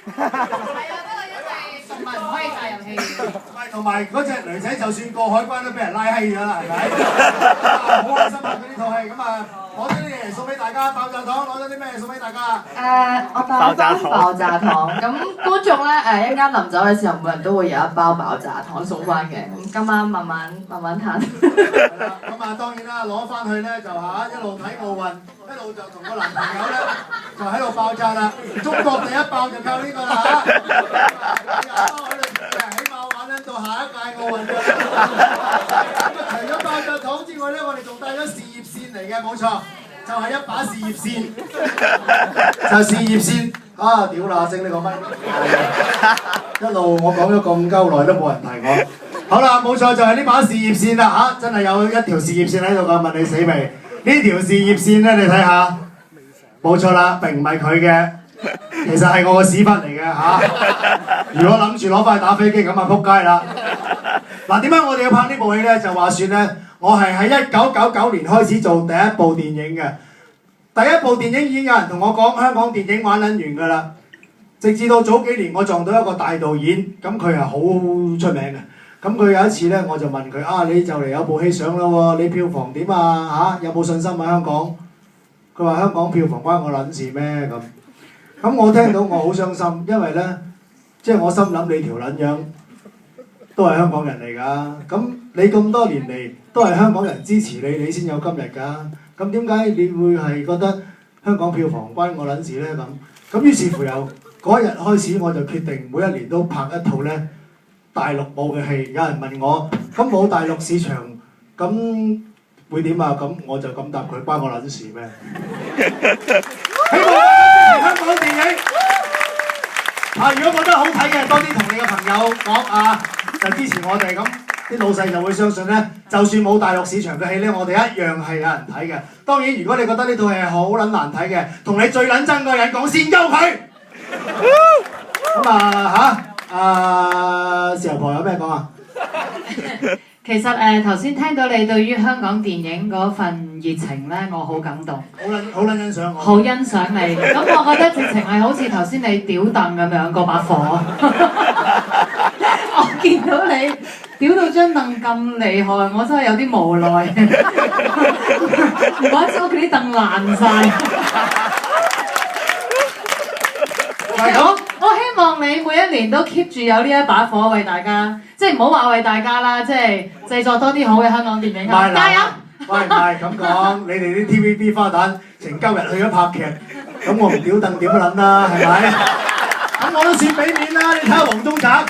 唔可以帶入戲。同埋嗰隻女仔就算過海關都俾人拉閪咗啦，係咪？好開心啊！佢呢套戲咁啊，攞咗啲嘢送俾大家，爆炸糖攞咗啲咩送俾大家？我帶翻爆炸糖。咁觀眾咧一陣間臨走嘅時候，每人都會有一包爆炸糖送翻嘅。咁今晚慢慢嘆。係啦，咁啊當然啦，攞翻去咧就一路睇奧運，一路就同個男朋友咧就喺度爆炸啦。中國第一爆就靠呢個啦嚇！起碼玩緊到下一屆奧運㗎。除咗爆炸糖之外咧，我哋仲帶咗事業線嚟嘅，冇錯，就係一把事業線，就事業線。啊！屌啦，升呢個咪，一路我講咗咁鳩耐都冇人提我。好啦，冇錯就係呢把事業線啦嚇，真係有一條事業線喺度㗎，問你死未？呢條事業線咧，你睇下，冇錯啦，並唔係佢嘅，其實係我個屎忽嚟嘅嚇。如果諗住攞翻去打飛機咁啊，撲街啦！嗱，點解我哋要拍呢部戲咧？就話說咧，我係喺1999年開始做第一部電影嘅。第一部電影已經有人同我講香港電影玩撚完㗎啦，直至到早幾年我撞到一個大導演，咁佢係好出名嘅。咁佢有一次咧，我就問佢啊，你就嚟有部戲上啦喎，你票房點啊嚇？有冇信心啊香港？佢話香港票房關我撚事咩咁？咁我聽到我好傷心，因為咧，即係我心諗你條撚樣都係香港人嚟㗎，咁你咁多年嚟都係香港人支持你，你先有今日㗎。咁點解你會係覺得香港票房關我撚事咧咁？咁於是乎由嗰日開始，我就決定每一年都拍一套咧大陸冇嘅戲。有人問我，咁冇大陸市場，咁會點啊？咁我就咁答佢，關我撚事咩？希望香港電影如果覺得好睇嘅，多啲同你嘅朋友講就支持我哋咁。啲老細就會相信咧，就算冇大陸市場嘅戲咧，我哋一樣係有人睇嘅。當然，如果你覺得呢套戲係好撚難睇嘅，同你最撚憎嗰個人講先鳩佢。咁時候婆有咩講啊？其實頭先聽到你對於香港電影嗰份熱情咧，我好感動。好撚欣賞我。好欣賞你。咁我覺得直情係好似頭先你屌凳咁樣嗰把火。我見到你屌到張凳咁厲害，我真係有啲無奈。唔怪之屋企啲凳爛晒。我希望你每一年都 keep 住有呢一把火為大家，即係唔好話為大家啦，即係製作多啲好嘅香港電影啊！加油！喂，唔係咁講，你哋啲 TVB 花旦成鳩日去咗拍劇，咁我唔屌凳點撚啦，係咪？咁我都算俾面啦，你睇下黃宗澤，